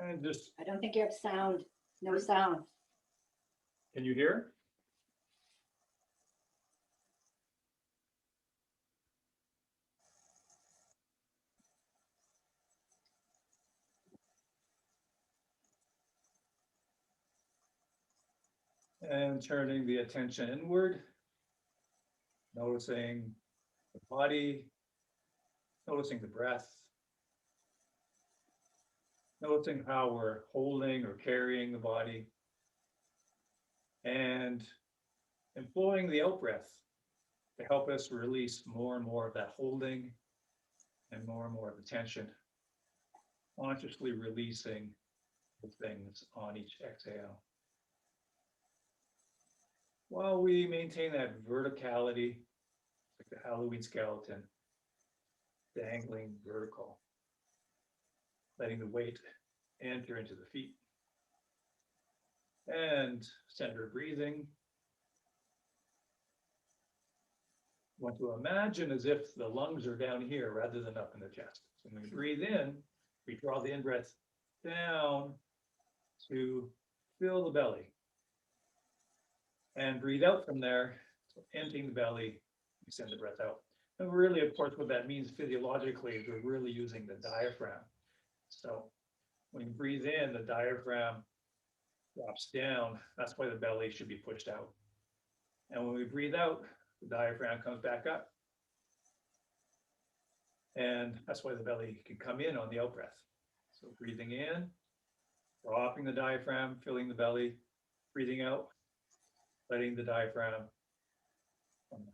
And just, I don't think you have sound. No sound. can you hear? And turning the attention inward, noticing the body, noticing the breath, noticing how we're holding or carrying the body, and employing the out breath to help us release more and more of that holding and more of the tension, consciously releasing the things on each exhale. While we maintain that verticality, like the Halloween skeleton, dangling vertical, letting the weight enter into the feet. And center breathing. I want to imagine as if the lungs are down here rather than up in the chest. So when we breathe in, we draw the in-breath down to fill the belly. And breathe out from there, so emptying the belly, we send the breath out. And really, of course, what that means physiologically is we're really using the diaphragm. So when you breathe in, the diaphragm drops down. That's why the belly should be pushed out. And when we breathe out, the diaphragm comes back up. And that's why the belly can come in on the out breath. So breathing in, dropping the diaphragm, filling the belly, breathing out, letting the diaphragm come down.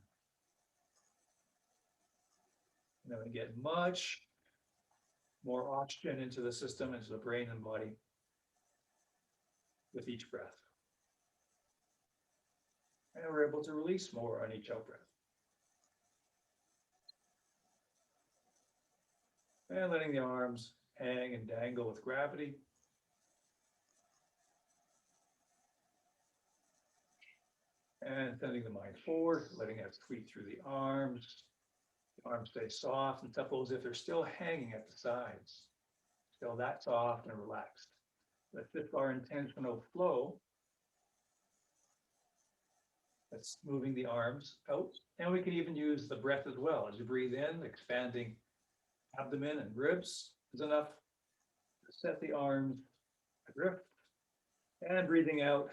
And then we get much more oxygen into the system, into the brain and body with each breath. And we're able to release more on each out breath. And letting the arms hang and dangle with gravity. And sending the mind forward, letting it sweep through the arms. The arms stay soft and supple as if they're still hanging at the sides. Still that soft and relaxed. That's just our intentional flow. That's moving the arms out. And we can even use the breath as well. As you breathe in, expanding abdomen and ribs is enough to set the arms adrift. And breathing out,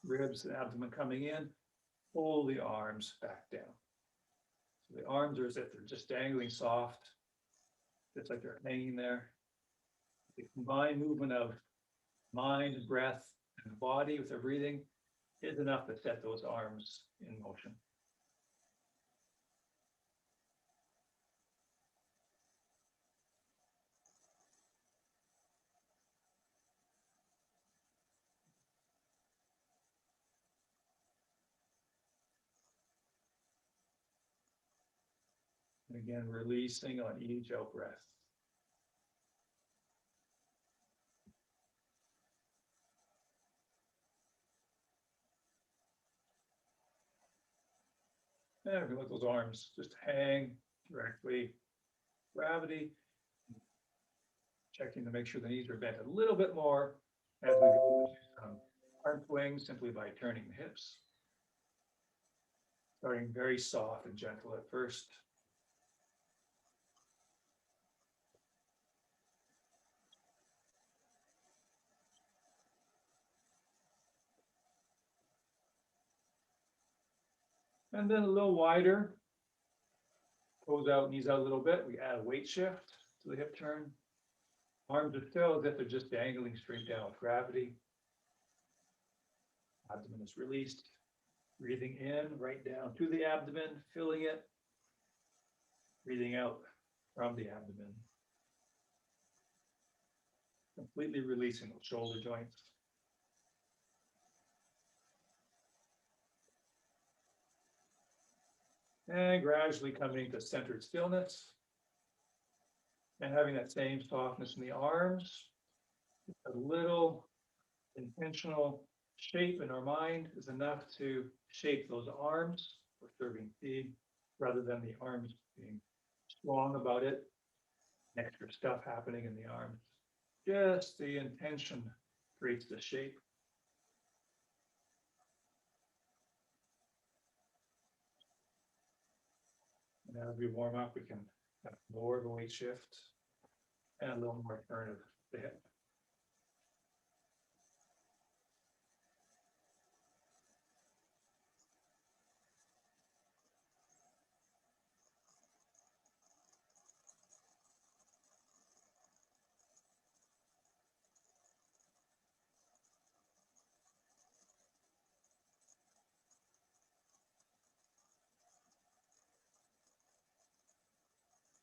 ribs and abdomen coming in, pull the arms back down. So the arms are as if they're just dangling soft, just like they're hanging there. The combined movement of mind, breath, and body with their breathing is enough to set those arms in motion. And again, releasing on each out breath. And we let those arms just hang directly, gravity, checking to make sure the knees are bent a little bit more as we go to arm swings simply by turning the hips. Starting very soft and gentle at first. And then a little wider. Toes out, knees out a little bit. We add a weight shift to the hip turn. Arms are still as if they're just dangling straight down with gravity. Abdomen is released. Breathing in right down through the abdomen, filling it. Breathing out from the abdomen. Completely releasing those shoulder joints. And gradually coming to centered stillness. And having that same softness in the arms. A little intentional shape in our mind is enough to shape those arms for serving tea, rather than the arms being strong about it. Extra stuff happening in the arms. just the intention creates the shape. And as we warm up, we can kind of lower the weight shift and a little more turn of the hip.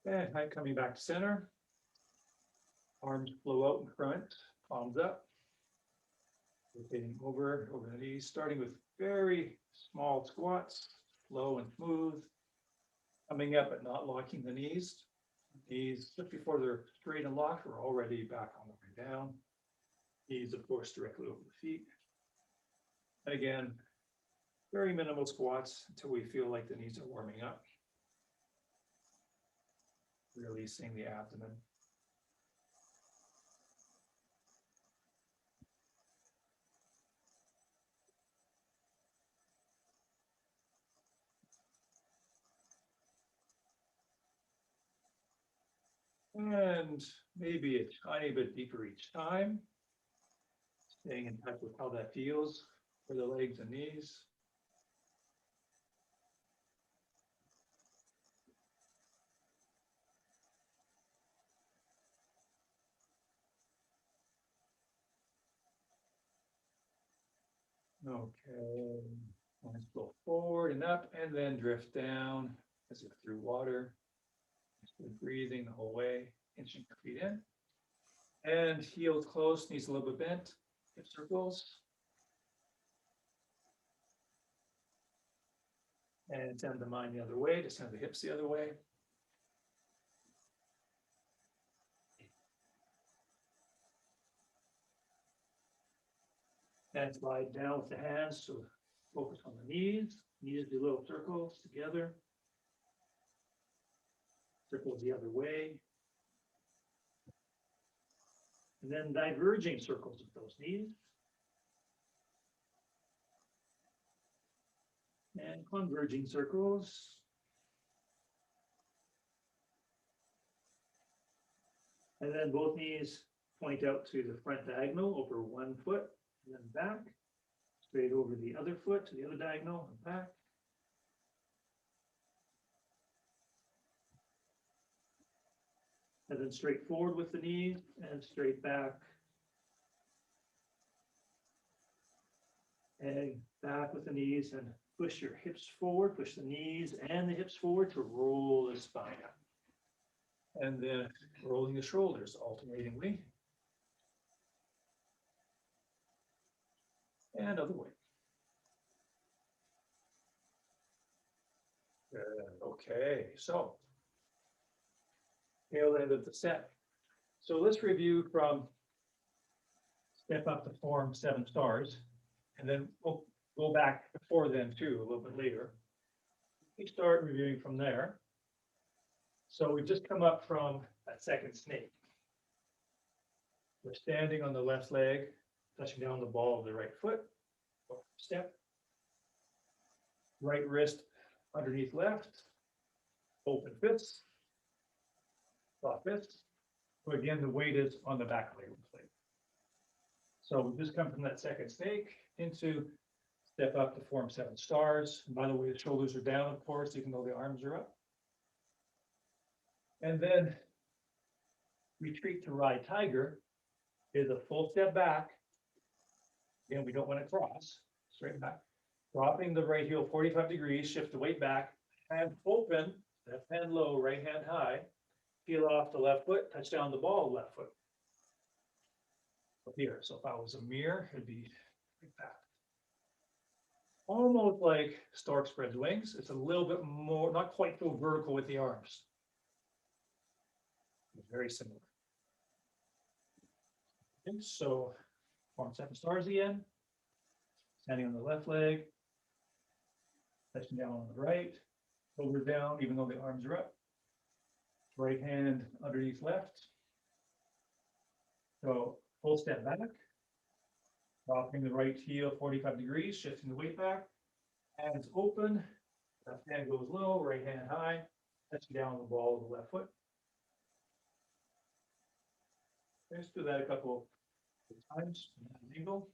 And height coming back to center. Arms flow out in front, palms up. Rotating over the knees, starting with very small squats, slow and smooth. Coming up but not locking the knees. Knees just before they're straight and locked, we're already back on the way down. Knees, of course, directly over the feet. And again, very minimal squats until we feel like the knees are warming up. Releasing the abdomen. And maybe a tiny bit deeper each time. Staying in touch with how that feels for the legs and knees. Okay, let's go forward and up and then drift down as if through water. Just breathing the whole way, inching your feet in. And heels close, knees a little bit bent, hip circles. And send the mind the other way, to send the hips the other way. And slide down with the hands, so focus on the knees. Knees do little circles together. Circles the other way. And then diverging circles with those knees. And converging circles. And then both knees point out to the front diagonal over one foot, and then back. Straight over the other foot to the other diagonal and back. And then straight forward with the knees and straight back. And back with the knees and push your hips forward, push the knees and the hips forward to roll the spine up. And then rolling the shoulders alternatingly. And other way. Okay, so tail end of the set. So let's review from step up to form 7 stars, and then we'll go back before then too, a little bit later. We start reviewing from there. So we've just come up from that second snake. We're standing on the left leg, touching down the ball of the right foot. Step. Right wrist underneath left. Open fists. Soft fists. So again, the weight is on the back leg. So we've just come from that second snake into step up to form 7 stars. And by the way, the shoulders are down, of course, even though the arms are up. And then retreat to ride tiger is a full step back. Again, we don't want to cross, straight back. Dropping the right heel 45 degrees, shift the weight back, hand open, left hand low, right hand high. Peel off the left foot, touch down the ball, left foot. Up here, so if I was a mirror, it'd be like that. Almost like stork spreads wings. It's a little bit more, not quite so vertical with the arms. Very similar. Okay, so form 7 stars again. Standing on the left leg. Touching down on the right. Shoulders down, even though the arms are up. Right hand underneath left. So full step back, dropping the right heel 45 degrees, shifting the weight back, hands open, left hand goes low, right hand high, touching down the ball of the left foot. Let's do that a couple of times, angle.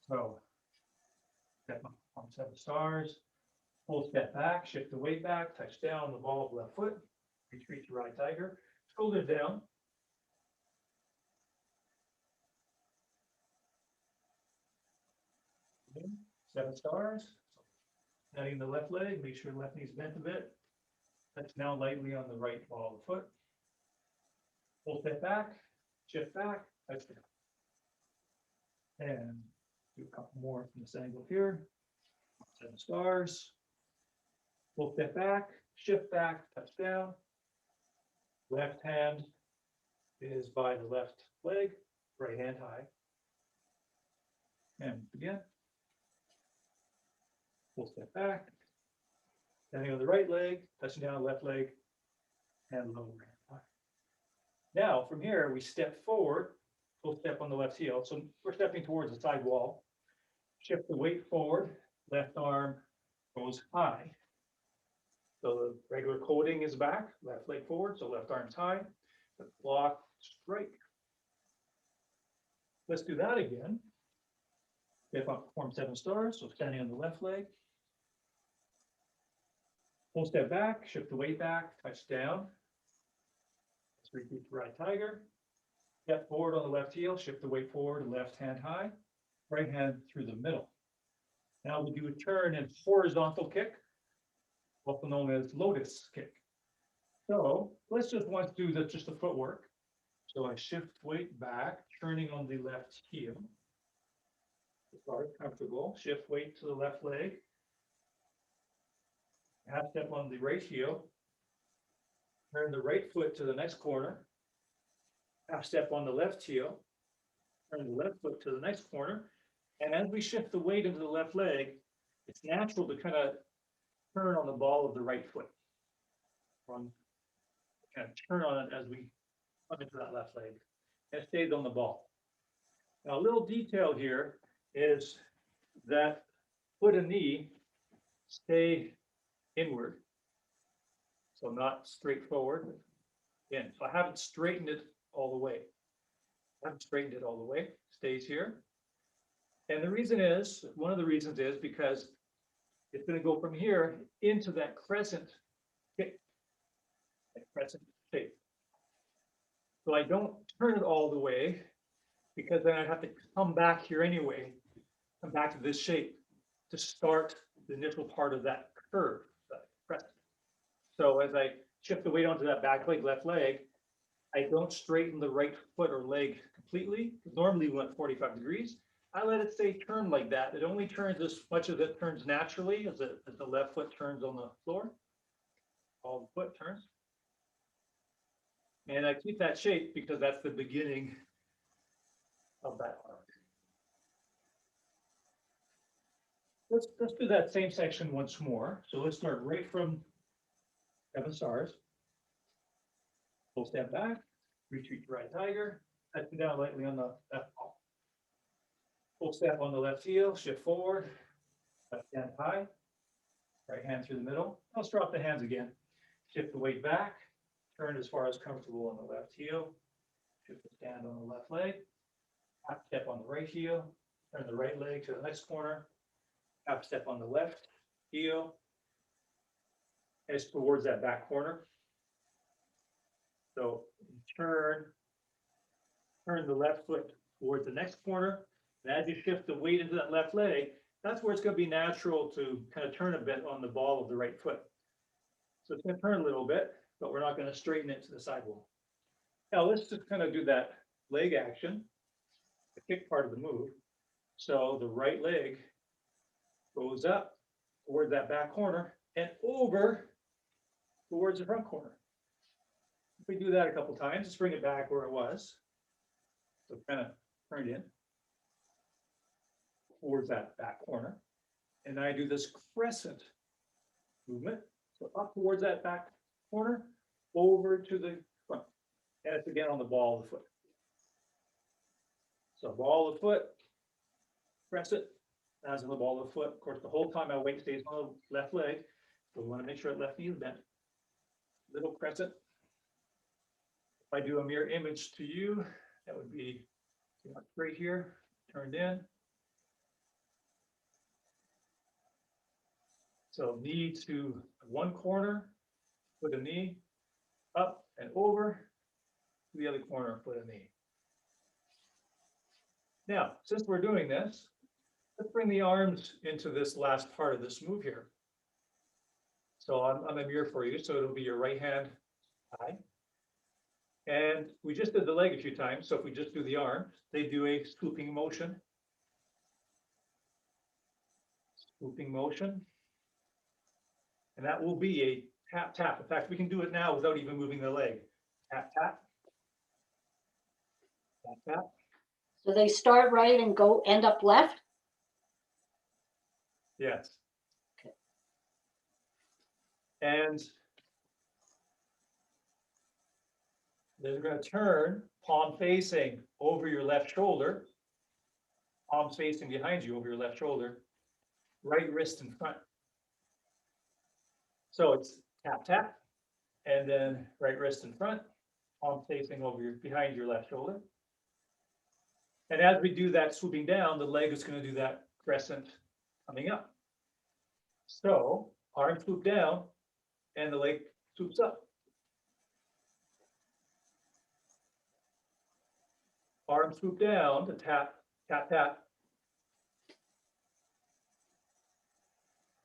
So, step on 7 stars, full step back, shift the weight back, touch down the ball of the left foot, retreat to right tiger, shoulders down. 7 stars. Netting the left leg, make sure the left knee's bent a bit. Touch down lightly on the right ball of the foot. Full step back, shift back, touch down. And do a couple more from this angle here. 7 stars. Full step back, shift back, touch down. Left hand is by the left leg, right hand high. And again. Full step back. Standing on the right leg, touching down the left leg, and lower hand high. Now, from here, we step forward, full step on the left heel. So we're stepping towards the side wall. Shift the weight forward, left arm goes high. So the regular coding is back, left leg forward, so left arm's high, the block straight. Let's do that again. Step up, form 7 stars, so standing on the left leg. Full step back, shift the weight back, touch down. Let's repeat to right tiger. Step forward on the left heel, shift the weight forward, left hand high, right hand through the middle. Now we do a turn and horizontal kick, also known as lotus kick. So let's just want to do just the footwork. So I shift weight back, turning on the left heel. Start comfortable, shift weight to the left leg. Half step on the right heel. Turn the right foot to the next corner. Half step on the left heel. Turn the left foot to the next corner. And as we shift the weight into the left leg, it's natural to kind of turn on the ball of the right foot. Kind of turn on it as we come into that left leg. And it stays on the ball. Now, a little detail here is that foot and knee stay inward. So not straight forward. Again, so I haven't straightened it all the way. Stays here. And the reason is, one of the reasons is because it's going to go from here into that crescent kick, that crescent shape. So I don't turn it all the way because then I have to come back here anyway, come back to this shape to start the initial part of that curve, that crescent. So as I shift the weight onto that back leg, left leg, I don't straighten the right foot or leg completely. Normally we went 45 degrees. I let it stay turned like that. It only turns as much as it turns naturally as the left foot turns on the floor. All the foot turns. And I keep that shape because that's the beginning of that arc. Let's do that same section once more. So let's start right from 7 stars. Full step back, retreat to right tiger, touching down lightly on the left ball. Full step on the left heel, shift forward, left hand high, right hand through the middle. Let's drop the hands again. Shift the weight back, turn as far as comfortable on the left heel, shift the stand on the left leg, half step on the right heel, turn the right leg to the next corner, half step on the left heel, as towards that back corner. So turn the left foot towards the next corner. And as you shift the weight into that left leg, that's where it's going to be natural to kind of turn a bit on the ball of the right foot. So it's going to turn a little bit, but we're not going to straighten it to the sidewall. Now let's just kind of do that leg action, the kick part of the move. So the right leg goes up towards that back corner and over towards the front corner. If we do that a couple times, let's bring it back where it was. So kind of turn it in towards that back corner. And I do this crescent movement. So up towards that back corner, over to the front. And it's again on the ball of the foot. So ball of the foot, press it, as in the ball of the foot. Of course, the whole time my weight stays on the left leg, so we want to make sure that left knee is bent. Little crescent. If I do a mirror image to you, that would be right here, turned in. So knee to one corner, put a knee up and over to the other corner, put a knee. Now, since we're doing this, let's bring the arms into this last part of this move here. So I'm a mirror for you, so it'll be your right hand high. And we just did the leg a few times, so if we just do the arm, they do a swooping motion. Swooping motion. And that will be a tap, tap. In fact, we can do it now without even moving the leg. Tap, tap. Tap, tap. So they start right and go end up left? Yes. Okay. And then you're going to turn palm facing over your left shoulder, palms facing behind you over your left shoulder, right wrist in front. So it's tap, tap, and then right wrist in front, palm facing over your behind your left shoulder. And as we do that swooping down, the leg is going to do that crescent coming up. So arm swoop down and the leg swoops up. Arm swoop down to tap, tap, tap.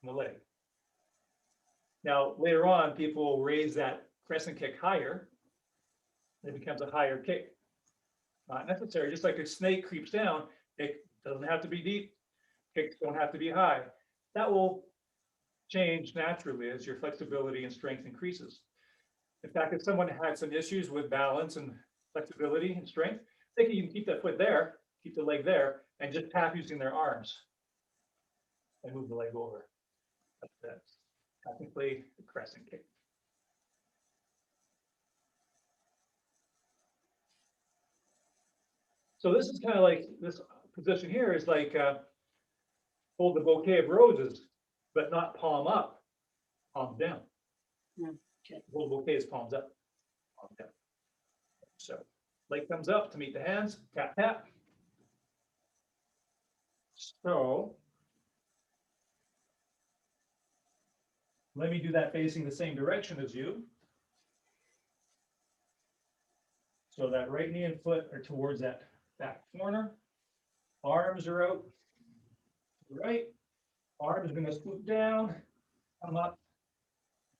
The leg. Now, later on, people will raise that crescent kick higher. It becomes a higher kick. Not necessary, just like a snake creeps down, it doesn't have to be deep. Kicks don't have to be high. That will change naturally as your flexibility and strength increases. In fact, if someone had some issues with balance and flexibility and strength, they can even keep that foot there, keep the leg there, and just tap using their arms and move the leg over. That's technically a crescent kick. So this is kind of like this position here is like hold the bouquet of roses, but not palm up, palm down. Okay. Hold the bouquet is palms up, palm down. So leg comes up to meet the hands, tap, tap. So let me do that facing the same direction as you. So that right knee and foot are towards that back corner. Arms are out to the right. Arm is going to swoop down, come up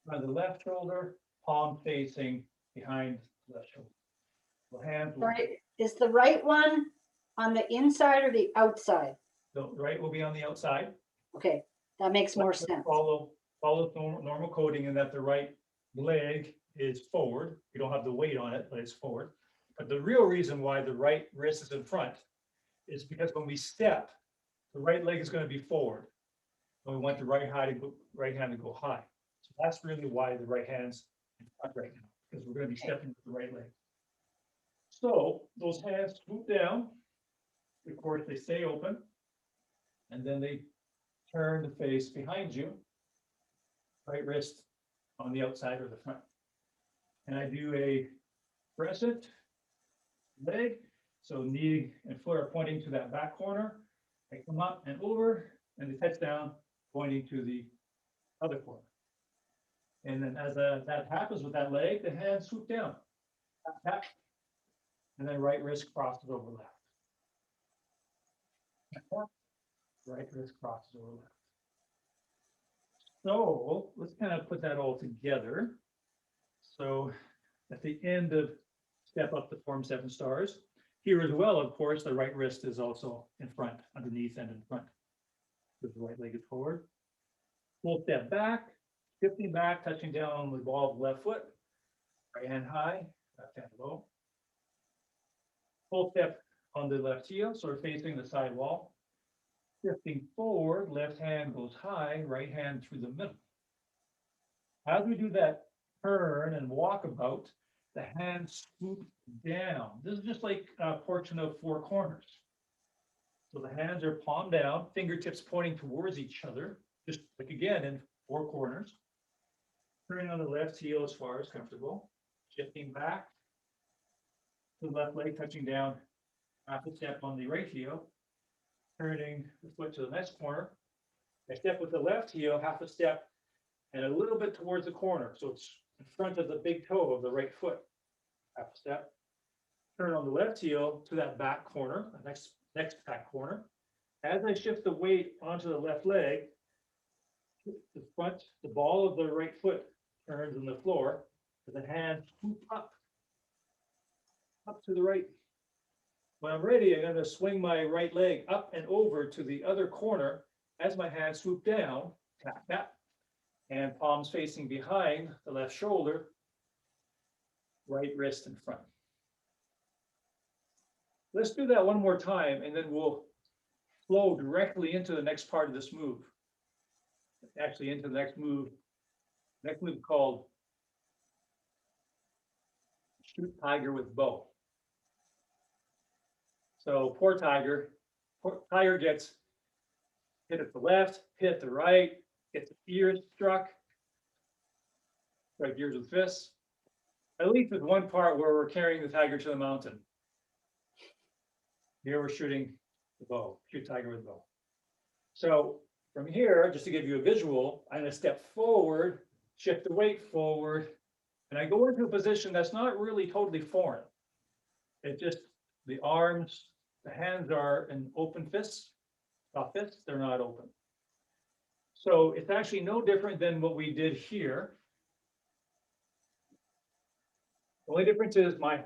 by the left shoulder, palm facing behind the left shoulder. The hands will, Right. Is the right one on the inside or the outside? the right will be on the outside. Okay, that makes more sense. Follow normal coding in that the right leg is forward. You don't have the weight on it, but it's forward. But the real reason why the right wrist is in front is because when we step, the right leg is going to be forward. And we want the right hand to go high. So that's really why the right hand's in front right now, because we're going to be stepping with the right leg. So those hands swoop down. Of course, they stay open. And then they turn the face behind you. Right wrist on the outside or the front. And I do a crescent leg. So knee and foot are pointing to that back corner. I come up and over, and the touchdown pointing to the other corner. And then as that happens with that leg, the hands swoop down. Tap, tap. And then right wrist crosses over left. Right wrist crosses over left. So let's kind of put that all together. So at the end of step up to form 7 stars, here as well, of course, the right wrist is also in front, underneath and in front. With the right leg is forward. Full step back, shifting back, touching down on the ball of the left foot. Right hand high, left hand low. Full step on the left heel, so we're facing the side wall. Shifting forward, left hand goes high, right hand through the middle. As we do that turn and walkabout, the hands swoop down. This is just like a portion of 4 corners. So the hands are palm down, fingertips pointing towards each other, just like again in four corners. Turning on the left heel as far as comfortable, shifting back to the left leg, touching down half a step on the right heel, turning the foot to the next corner. I step with the left heel, half a step, and a little bit towards the corner. So it's in front of the big toe of the right foot, half a step. Turn on the left heel to that back corner, the next back corner. As I shift the weight onto the left leg, the ball of the right foot turns on the floor, with the hand swoop up to the right. When I'm ready, I'm going to swing my right leg up and over to the other corner as my hands swoop down, tap, tap, and palms facing behind the left shoulder, right wrist in front. Let's do that one more time, and then we'll flow directly into the next part of this move. Actually, into the next move called shoot tiger with bow. So poor tiger gets hit at the left, hit at the right, gets the ears struck, strike ears with fists. At least there's one part where we're carrying the tiger to the mountain. Here we're shooting the bow, shoot tiger with bow. So from here, just to give you a visual, I'm going to step forward, shift the weight forward, and I go into a position that's not really totally foreign. It just, the arms, the hands are in open fists, soft fists, they're not open. So it's actually no different than what we did here. The only difference is my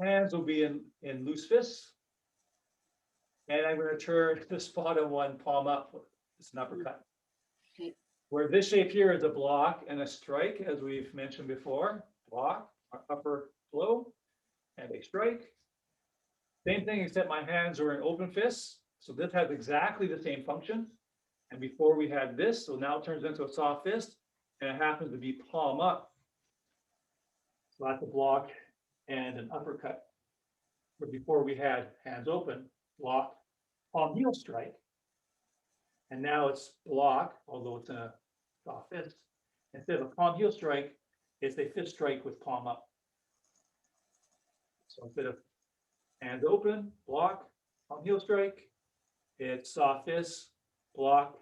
hands will be in loose fists. And I'm going to turn this bottom one palm up. It's an uppercut. Okay. Where this shape here is a block and a strike, as we've mentioned before. Block, upper flow, and a strike. Same thing, except my hands are in open fists. So this has exactly the same function. And before we had this, so now it turns into a soft fist, and it happens to be palm up. So that's a block and an uppercut. But before we had hands open, block, palm heel strike. And now it's block, although it's a soft fist. Instead of a palm heel strike, it's a fist strike with palm up. So instead of hands open, block, palm heel strike, it's soft fist, block,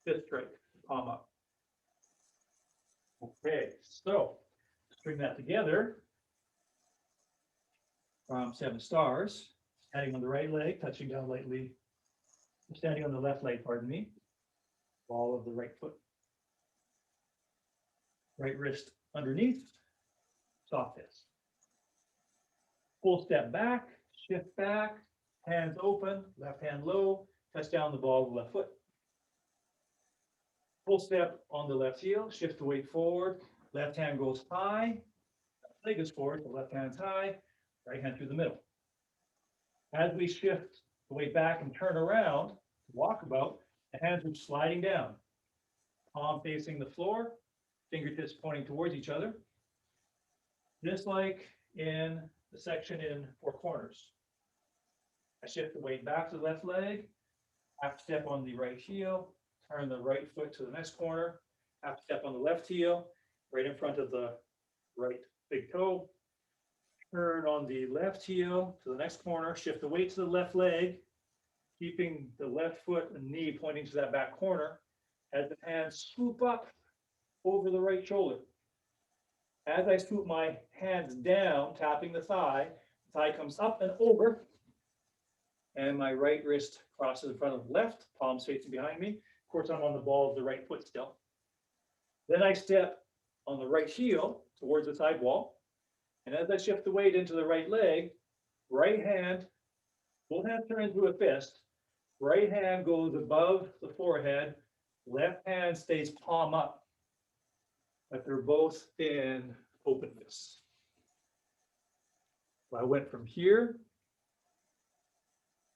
fist strike, palm up. Okay, so let's bring that together from 7 stars, standing on the right leg, touching down lightly, standing on the left leg, pardon me, ball of the right foot. Right wrist underneath, soft fist. Full step back, shift back, hands open, left hand low, touch down the ball of the left foot. Full step on the left heel, shift the weight forward, left hand goes high, leg goes forward, the left hand's high, right hand through the middle. As we shift the weight back and turn around, walkabout, the hands are sliding down, palm facing the floor, fingertips pointing towards each other, just like in the section in 4 corners. I shift the weight back to the left leg, half step on the right heel, turn the right foot to the next corner, half step on the left heel, right in front of the right big toe, turn on the left heel to the next corner, shift the weight to the left leg, keeping the left foot and knee pointing to that back corner, as the hands swoop up over the right shoulder. As I swoop my hands down, tapping the thigh comes up and over, and my right wrist crosses in front of the left, palms facing behind me. Of course, I'm on the ball of the right foot still. Then I step on the right heel towards the side wall, and as I shift the weight into the right leg, right hand, both hands turn into a fist, right hand goes above the forehead, left hand stays palm up, but they're both in open fists. So I went from here,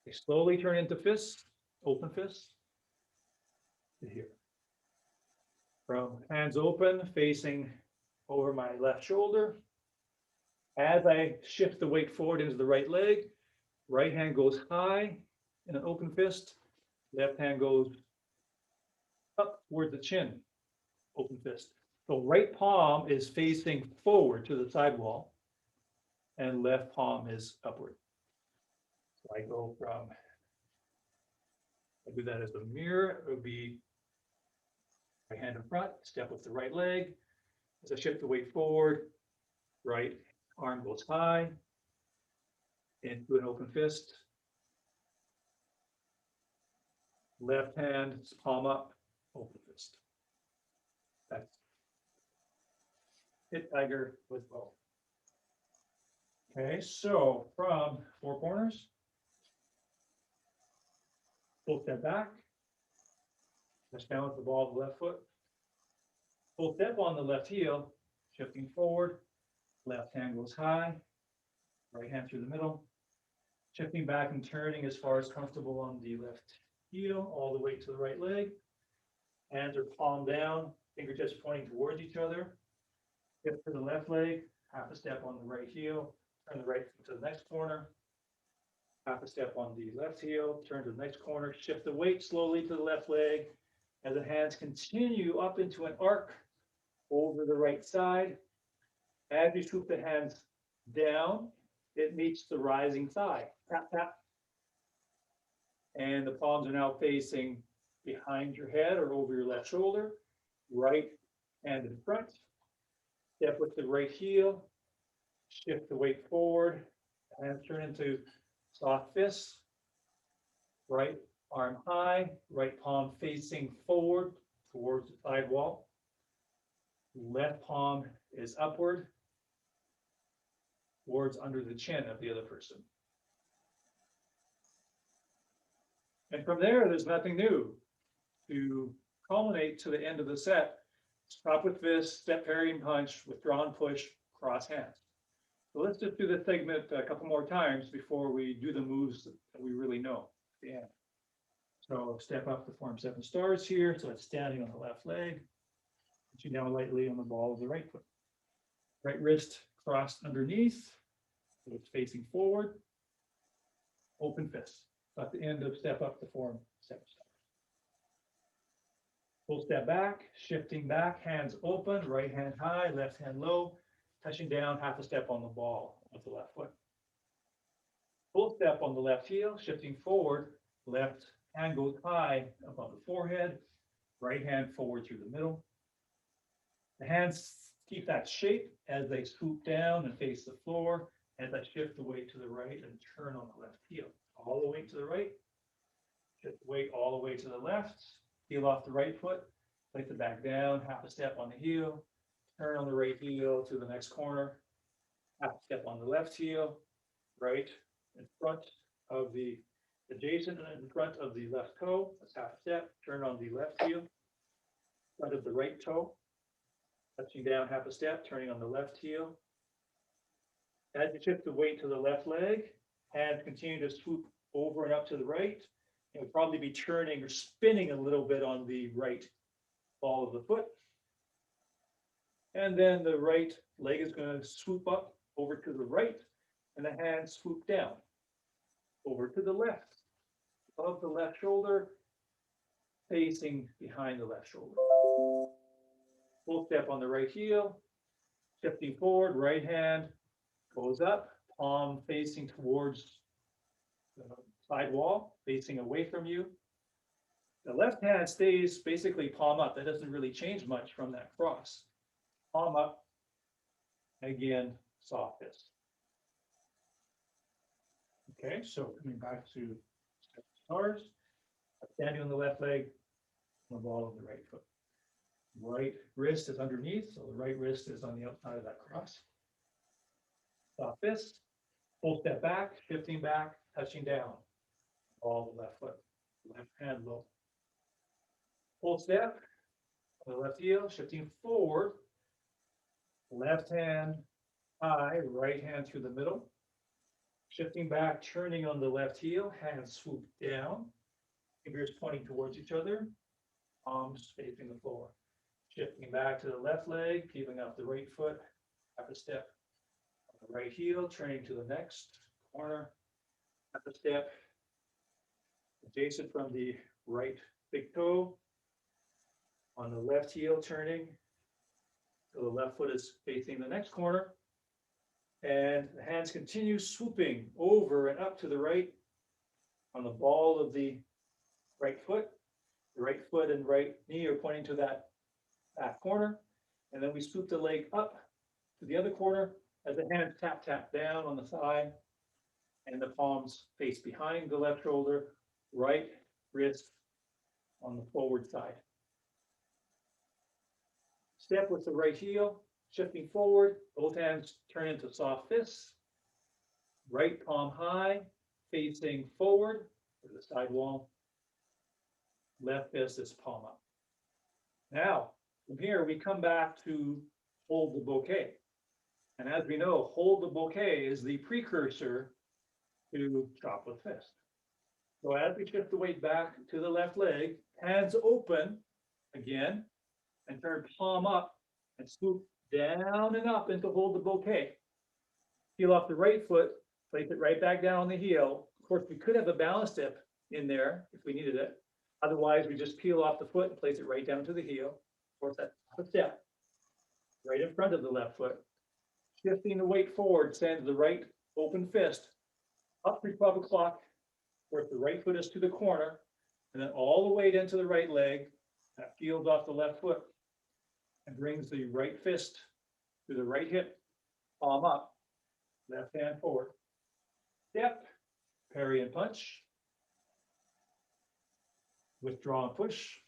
they slowly turn into fists, open fists, to here. From hands open, facing over my left shoulder. As I shift the weight forward into the right leg, Right hand goes high in an open fist. Left hand goes up towards the chin, open fist. So right palm is facing forward to the sidewall and left palm is upward. So I go from, I do that as a mirror. It would be right hand in front, step with the right leg. As I shift the weight forward, right arm goes high into an open fist. Left hand, palm up, open fist. That's hit tiger with both. Okay, so from four corners, full step back, touch down with the ball of the left foot, full step on the left heel, shifting forward, left hand goes high, right hand through the middle, shifting back and turning as far as comfortable on the left heel, all the way to the right leg. Hands are palm down, fingertips pointing towards each other. Hip to the left leg, half a step on the right heel, turn the right foot to the next corner. Half a step on the left heel, turn to the next corner, shift the weight slowly to the left leg. As the hands continue up into an arc over the right side. As you swoop the hands down, it meets the rising thigh. Tap, tap. And the palms are now facing behind your head or over your left shoulder. Right hand in front. Step with the right heel. Shift the weight forward. Hands turn into soft fists. Right arm high, right palm facing forward towards the side wall. Left palm is upward towards under the chin of the other person. And from there's nothing new. To culminate to the end of the set, stop with fist, step parry and punch, withdraw and push, cross hands. So let's just do this segment a couple more times before we do the moves that we really know at the end. So step up to form 7 stars here. So it's standing on the left leg. Put you down lightly on the ball of the right foot. Right wrist crossed underneath. So it's facing forward. Open fist. So at the end of step up to form 7 stars. Full step back, shifting back, hands open, right hand high, left hand low, touching down half a step on the ball of the left foot. Full step on the left heel, shifting forward, left hand goes high above the forehead, right hand forward through the middle. The hands keep that shape as they swoop down and face the floor, as I shift the weight to the right and turn on the left heel. All the way to the right, shift the weight all the way to the left, heel off the right foot, place it back down, half a step on the heel, turn on the right heel to the next corner, half a step on the left heel, right in front of the adjacent and in front of the left toe, that's half a step, turn on the left heel, front of the right toe, touching down half a step, turning on the left heel. As you shift the weight to the left leg, hands continue to swoop over and up to the right. You'll probably be turning or spinning a little bit on the right ball of the foot. And then the right leg is going to swoop up over to the right, and the hands swoop down over to the left, above the left shoulder, facing behind the left shoulder. Full step on the right heel, shifting forward, right hand goes up, palm facing towards the side wall, facing away from you. The left hand stays basically palm up. That doesn't really change much from that cross. Palm up, again, soft fist. Okay, so coming back to stars, standing on the left leg, on the ball of the right foot. Right wrist is underneath, so the right wrist is on the outside of that cross. Soft fist, full step back, shifting back, touching down. All the left foot, left hand low. Full step on the left heel, shifting forward. Left hand high, right hand through the middle. Shifting back, turning on the left heel, hands swoop down. Fingers pointing towards each other, palms facing the floor. Shifting back to the left leg, keeping up the right foot, half a step on the right heel, turning to the next corner, At the step, adjacent from the right big toe. On the left heel turning. So the left foot is facing the next corner. And the hands continue swooping over and up to the right on the ball of the right foot. The right foot and right knee are pointing to that back corner. And then we swoop the leg up to the other corner as the hands tap, tap down on the thigh. And the palms face behind the left shoulder, right wrist on the forward side. Step with the right heel, shifting forward, both hands turn into soft fists. Right palm high, facing forward to the side wall. Left fist is palm up. Now, from here, we come back to hold the bouquet. And as we know, hold the bouquet is the precursor to chop with fist. So as we shift the weight back to the left leg, hands open again, and turn palm up and swoop down and up into hold the bouquet. Peel off the right foot, place it right back down on the heel. Of course, we could have a balance dip in there if we needed it. Otherwise, we just peel off the foot and place it right down to the heel. Of course, that's a step right in front of the left foot. Shifting the weight forward, send the right open fist up 3/12 o'clock, where the right foot is to the corner, and then all the weight into the right leg. That peels off the left foot and brings the right fist to the right hip, palm up, left hand forward. Step, parry and punch. Withdraw and push.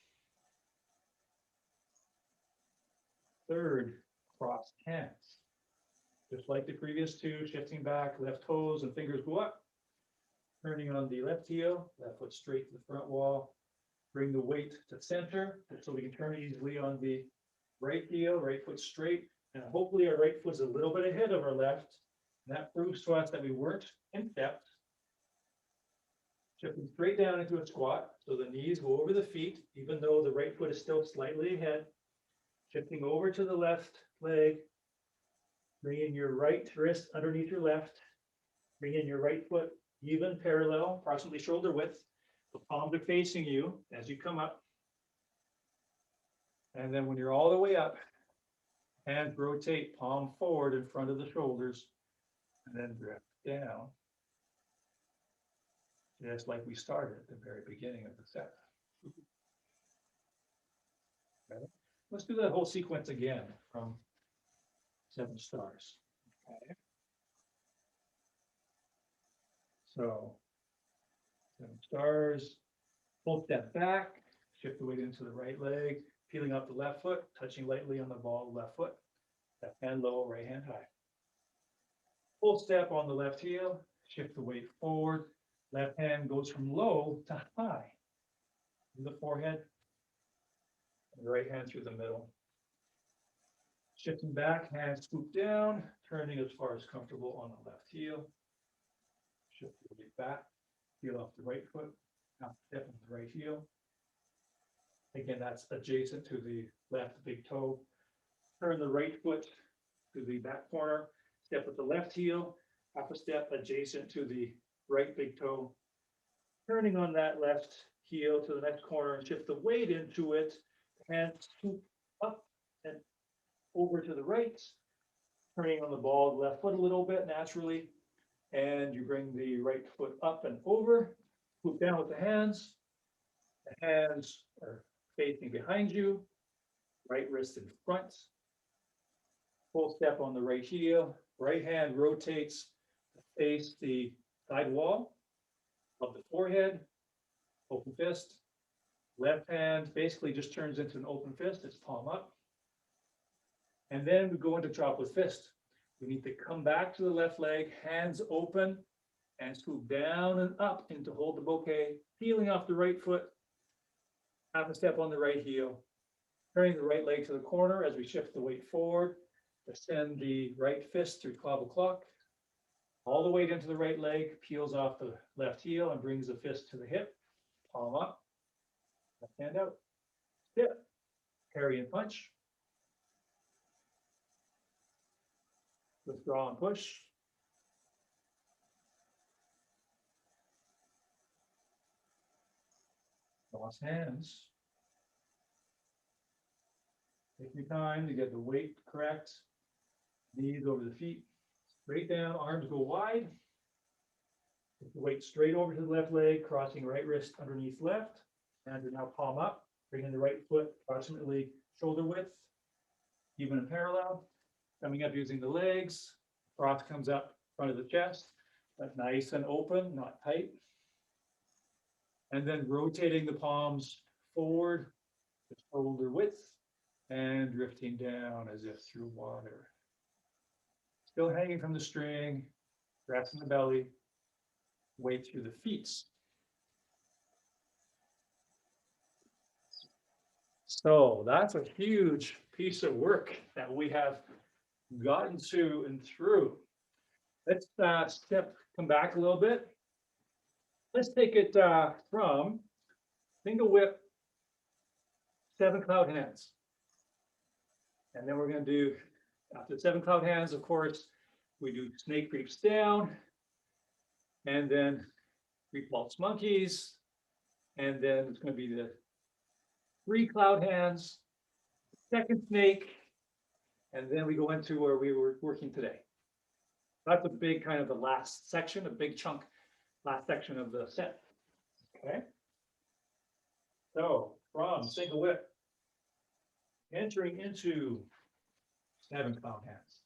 Third, cross hands. Just like the previous two, shifting back, left toes and fingers go up. Turning on the left heel, left foot straight to the front wall. Bring the weight to center so we can turn easily on the right heel, right foot straight. And hopefully our right foot's a little bit ahead of our left. And that proves to us that we weren't in depth. Shifting straight down into a squat. So the knees go over the feet, even though the right foot is still slightly ahead. Shifting over to the left leg. Bringing your right wrist underneath your left. Bring in your right foot even parallel, approximately shoulder width. The palms are facing you as you come up. And then when you're all the way up, hands rotate, palm forward in front of the shoulders, and then drift down. Just like we started at the very beginning of the set. Okay. Let's do that whole sequence again from 7 stars. Okay. So 7 stars, full step back, shift the weight into the right leg, peeling up the left foot, touching lightly on the ball of the left foot, left hand low, right hand high. Full step on the left heel, shift the weight forward, left hand goes from low to high, in the forehead, and the right hand through the middle. Shifting back, hands swoop down, turning as far as comfortable on the left heel. Shift the weight back, peel off the right foot, half step on the right heel. Again, that's adjacent to the left big toe. Turn the right foot to the back corner, step with the left heel, half a step adjacent to the right big toe. Turning on that left heel to the next corner and shift the weight into it. Hands swoop up and over to the right. Turning on the ball of the left foot a little bit naturally. And you bring the right foot up and over. Swoop down with the hands. The hands are facing behind you. Right wrist in front. Full step on the right heel. Right hand rotates to face the side wall of the forehead. Open fist. Left hand basically just turns into an open fist. It's palm up. And then we go into chop with fist. We need to come back to the left leg, hands open, and swoop down and up into hold the bouquet, peeling off the right foot, half a step on the right heel, turning the right leg to the corner as we shift the weight forward, to send the right fist through 12 o'clock, all the weight into the right leg, peels off the left heel and brings the fist to the hip, palm up, left hand out, step, parry and punch. Withdraw and push. Cross hands. Take your time to get the weight correct. Knees over the feet, straight down, arms go wide. Put the weight straight over to the left leg, crossing right wrist underneath left. Hands are now palm up, bringing the right foot approximately shoulder width, even and parallel. Coming up using the legs, cross comes up front of the chest, but nice and open, not tight. And then rotating the palms forward, to shoulder width, and drifting down as if through water. Still hanging from the string, breath in the belly, weight through the feet. So that's a huge piece of work that we have gotten to and through. Let's come back a little bit. Let's take it from single whip, 7 cloud hands. And then we're going to do, after 7 cloud hands, of course, we do snake creeps down, and then repulse monkeys, and then it's going to be the 3 cloud hands, second snake, and then we go into where we were working today. That's a big kind of the last section, a big chunk, last section of the set. Okay. So from single whip, entering into 7 cloud hands.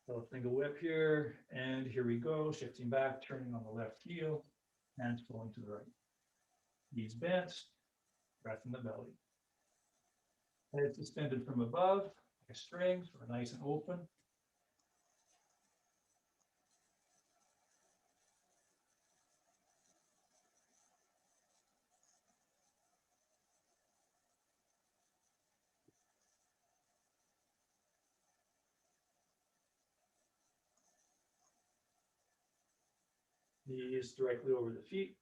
So single whip here, and here we go, shifting back, turning on the left heel, hands going to the right. Knees bent, breath in the belly. Head suspended from above, like a string, so we're nice and open. Knees directly over the feet.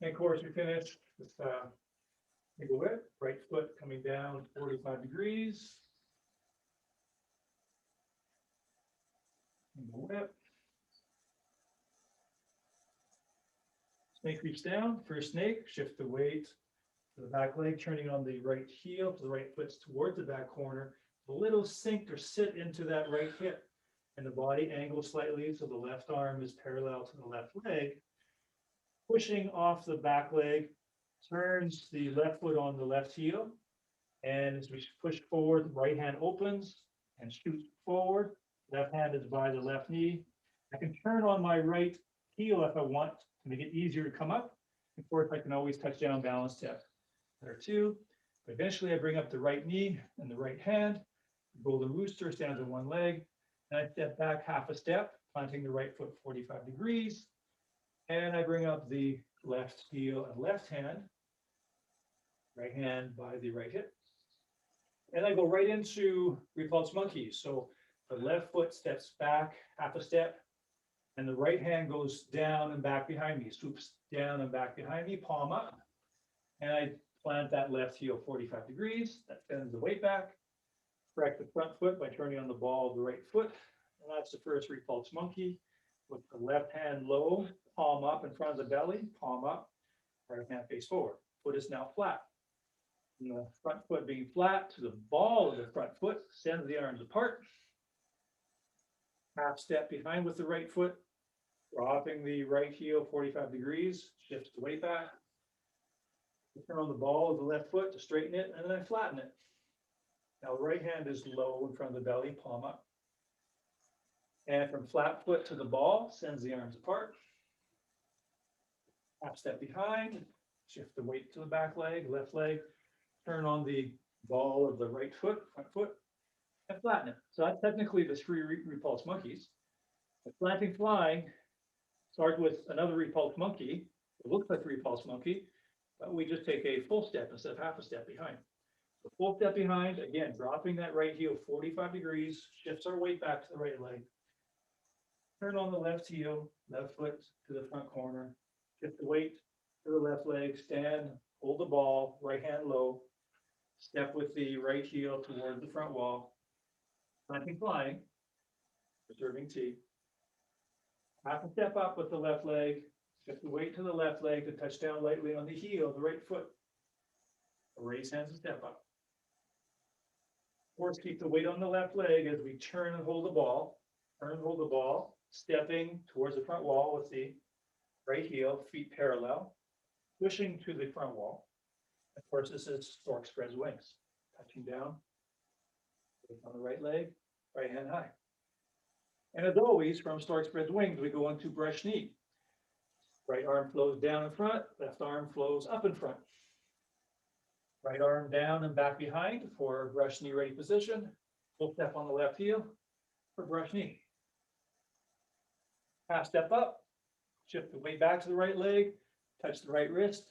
And of course, we finish with single whip, right foot coming down 45 degrees. Single whip. Snake reach down, first snake, shift the weight to the back leg, turning on the right heel, to the right foot's towards the back corner. A little sink or sit into that right hip, and the body angles slightly so the left arm is parallel to the left leg. Pushing off the back leg, turns the left foot on the left heel, and as we push forward, right hand opens and shoots forward. Left hand is by the left knee. I can turn on my right heel if I want to make it easier to come up. Of course, I can always touch down balance step. There are 2. But eventually, I bring up the right knee and the right hand. Golden rooster stands on one leg. And I step back half a step, planting the right foot 45 degrees. And I bring up the left heel and left hand. Right hand by the right hip. And I go right into repulse monkeys. So the left foot steps back half a step, and the right hand goes down and back behind me, swoops down and back behind me, palm up. And I plant that left heel 45 degrees. That sends the weight back. Correct the front foot by turning on the ball of the right foot. And that's the first repulse monkey with the left hand low, palm up in front of the belly, palm up, right hand face forward. Foot is now flat. And the front foot being flat to the ball of the front foot, sends the arms apart. Half step behind with the right foot, dropping the right heel 45 degrees, shifts the weight back. Turn on the ball of the left foot to straighten it, and then I flatten it. Now the right hand is low in front of the belly, palm up. And from flat foot to the ball, sends the arms apart. Half step behind, shift the weight to the back leg, left leg, turn on the ball of the right foot, front foot, and flatten it. So that's technically the 3 repulse monkeys. The planting flying starts with another repulse monkey. It looks like a repulse monkey. But we just take a full step instead of half a step behind. The full step behind, again, dropping that right heel 45 degrees, shifts our weight back to the right leg. Turn on the left heel, left foot to the front corner, shift the weight to the left leg, stand, hold the ball, right hand low, step with the right heel toward the front wall, planting flying, reserving T. Half a step up with the left leg, shift the weight to the left leg to touch down lightly on the heel, the right foot. Raise hands and step up. Of course, keep the weight on the left leg as we turn and hold the ball. Turn and hold the ball, stepping towards the front wall with the right heel, feet parallel, pushing to the front wall. Of course, this is stork spreads wings, touching down weight on the right leg, right hand high. And as always, from stork spreads wings, we go into brush knee. Right arm flows down in front, left arm flows up in front. Right arm down and back behind for brush knee ready position. Full step on the left heel for brush knee. Half step up, shift the weight back to the right leg, touch the right wrist,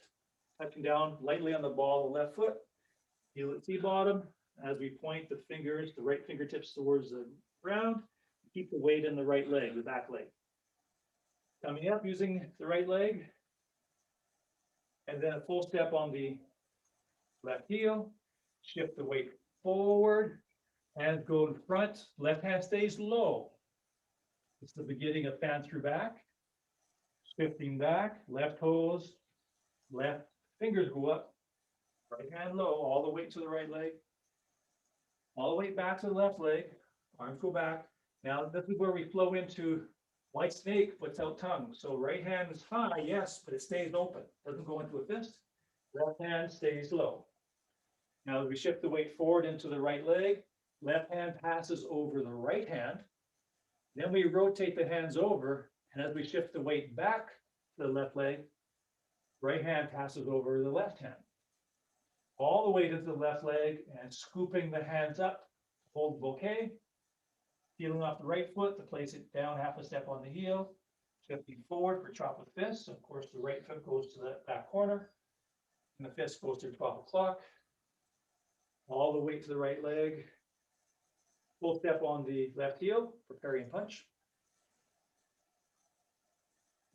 touching down lightly on the ball of the left foot. Heel at T-bottom. As we point the fingers, the right fingertips towards the ground, keep the weight in the right leg, the back leg. Coming up using the right leg, and then a full step on the left heel, shift the weight forward, hands go in front, left hand stays low. It's the beginning of fan through back, shifting back, left toes, left fingers go up, right hand low, all the weight to the right leg, all the way back to the left leg, arms go back. Now this is where we flow into white snake, puts out tongue. So right hand is high, yes, but it stays open, doesn't go into a fist. Left hand stays low. Now we shift the weight forward into the right leg, left hand passes over the right hand. Then we rotate the hands over, and as we shift the weight back to the left leg, right hand passes over the left hand. All the way to the left leg and scooping the hands up, hold the bouquet, peeling off the right foot to place it down half a step on the heel, shifting forward for chop with fist. Of course, the right foot goes to the back corner, and the fist goes to 12 o'clock. All the way to the right leg. Full step on the left heel for parry and punch.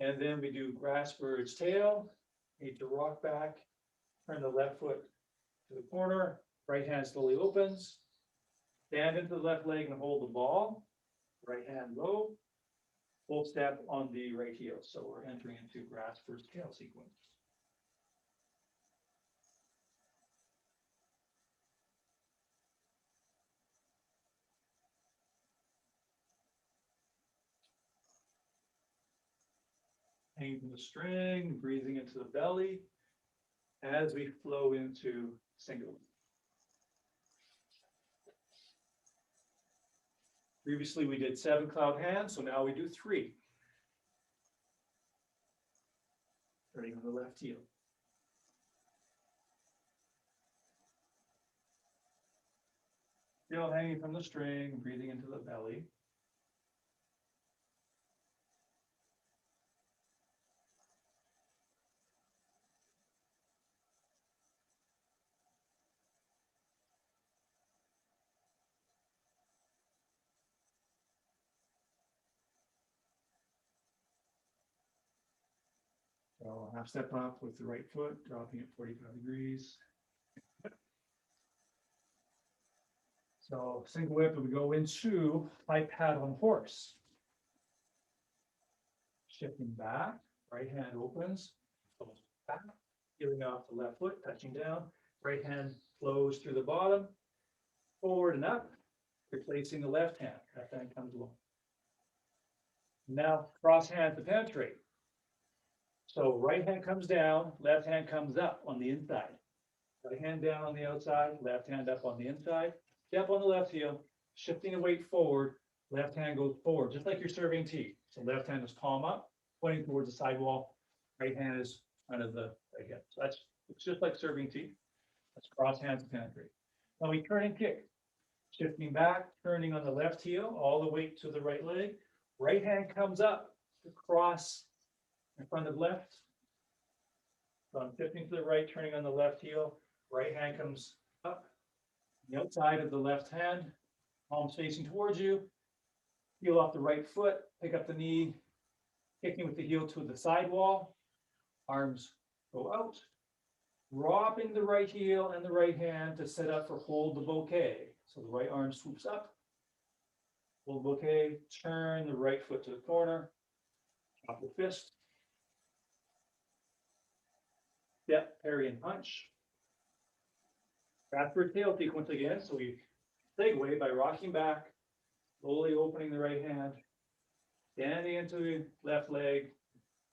And then we do grass bird's tail. Need to rock back, turn the left foot to the corner, right hand slowly opens. Stand into the left leg and hold the ball. Right hand low. Full step on the right heel. So we're entering into grass bird's tail sequence. Hanging from the string, breathing into the belly as we flow into single. Previously, we did 7 cloud hands, so now we do 3. Starting on the left heel. Still hanging from the string, breathing into the belly. So half step up with the right foot, dropping at 45 degrees. So single whip, and we go into high pad on horse. Shifting back, right hand opens, goes back, peeling off the left foot, touching down. Right hand flows through the bottom, forward and up, replacing the left hand. Left hand comes low. Now cross hand to penetrate. So right hand comes down, left hand comes up on the inside. Right hand down on the outside, left hand up on the inside. Step on the left heel, shifting the weight forward, left hand goes forward, just like you're serving tea. So left hand is palm up, pointing towards the sidewall. Right hand is front of the right hip. So it's just like serving tea. Let's cross hands to penetrate. Now we turn and kick. Shifting back, turning on the left heel, all the weight to the right leg. Right hand comes up to cross in front of left. So I'm shifting to the right, turning on the left heel, right hand comes up, the outside of the left hand, palms facing towards you, heel off the right foot, pick up the knee, kicking with the heel to the sidewall, arms go out, dropping the right heel and the right hand to set up for hold the bouquet. So the right arm swoops up, hold the bouquet, turn the right foot to the corner, chop the fist, step, parry, and punch. Backward tail sequence again. So we segue by rocking back, slowly opening the right hand, standing into the left leg,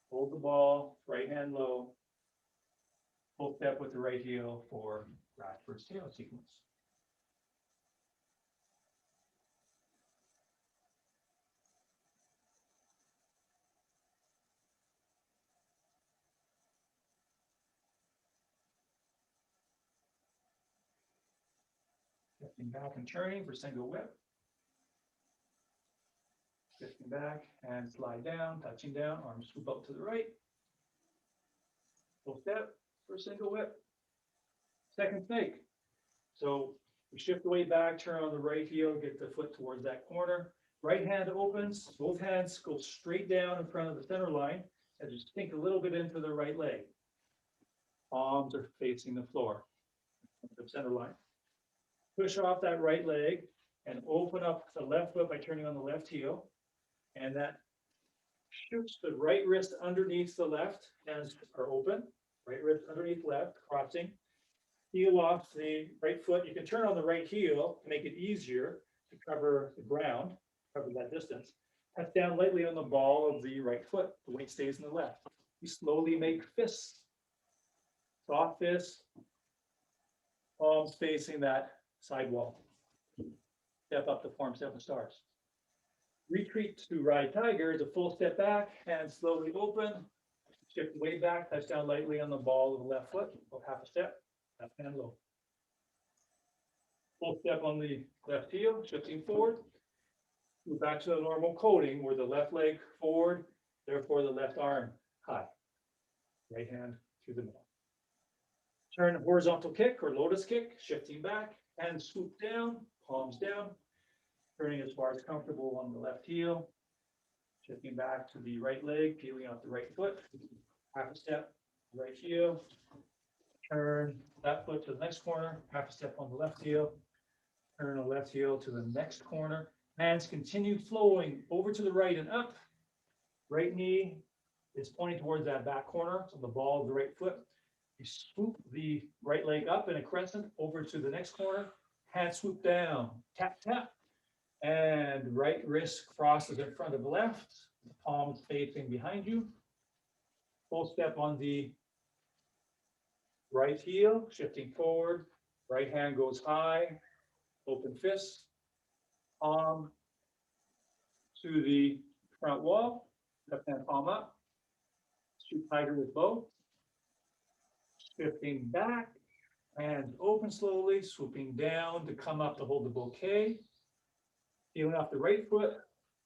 hold the ball, right hand low, full step with the right heel for backwards tail sequence. Shifting back and turning for single whip. Shifting back and slide down, touching down, arms swoop up to the right. Full step for single whip. Second snake. So we shift the weight back, turn on the right heel, get the foot towards that corner. Right hand opens, both hands go straight down in front of the center line as you sink a little bit into the right leg. Palms are facing the floor, the center line. Push off that right leg and open up the left foot by turning on the left heel. And that shoots the right wrist underneath the left, hands are open, right wrist underneath left, crossing. Heel off the right foot. You can turn on the right heel to make it easier to cover the ground, cover that distance. Touch down lightly on the ball of the right foot. The weight stays in the left. You slowly make fists. Soft fists, palms facing that sidewall. Step up to form 7 stars. Retreat to ride tiger is a full step back, hands slowly open. Shift way back, touch down lightly on the ball of the left foot, about half a step, left hand low. Full step on the left heel, shifting forward. Move back to the normal coding where the left leg forward, therefore the left arm high. Right hand through the middle. Turn horizontal kick or lotus kick, shifting back, and swoop down, palms down, turning as far as comfortable on the left heel, shifting back to the right leg, peeling out the right foot, half a step, right heel, turn that foot to the next corner, half a step on the left heel, turn the left heel to the next corner, hands continue flowing over to the right and up, right knee is pointing towards that back corner, so the ball of the right foot. You swoop the right leg up in a crescent over to the next corner, hand swoop down, tap, tap, and right wrist crosses in front of the left, the palms facing behind you. Full step on the right heel, shifting forward, right hand goes high, open fist, palm to the front wall, left hand palm up, shoot tighter with both. Shifting back, hands open slowly, swooping down to come up to hold the bouquet. Peeling off the right foot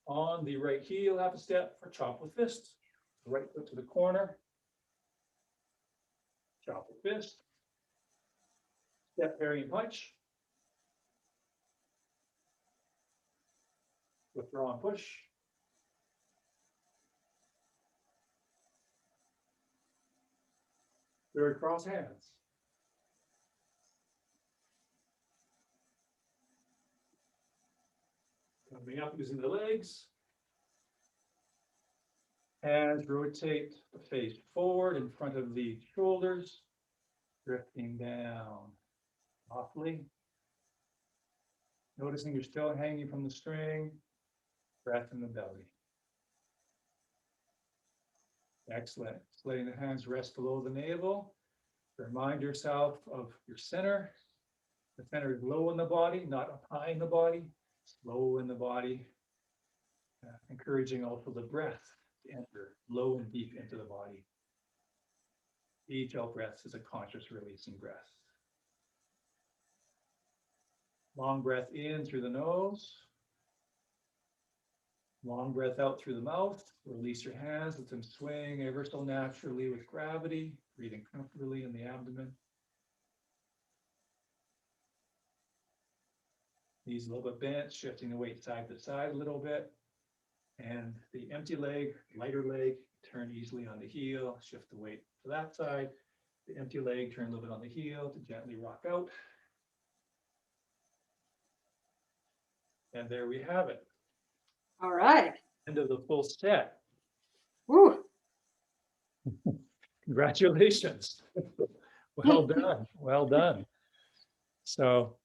on the right heel, half a step for chop with fist. Right foot to the corner. Chop with fist. Step, parry, and punch. Withdraw and push. Third cross hands. Coming up using the legs. Hands rotate the face forward in front of the shoulders. Drifting down softly. Noticing you're still hanging from the string. Breath in the belly. Excellent. Just letting the hands rest below the navel. Remind yourself of your center. The center is low in the body, not up high in the body. Slow in the body. Encouraging also the breath to enter low and deep into the body. Each out breath is a conscious releasing breath. Long breath in through the nose. Long breath out through the mouth, release your hands, let them swing ever so naturally with gravity, breathing comfortably in the abdomen. Knees a little bit bent, shifting the weight side to side a little bit. And the empty leg, lighter leg, turn easily on the heel, shift the weight to that side. The empty leg, turn a little bit on the heel to gently rock out. And there we have it. All right. End of the full set. Woo. Congratulations. Well done. Well done. So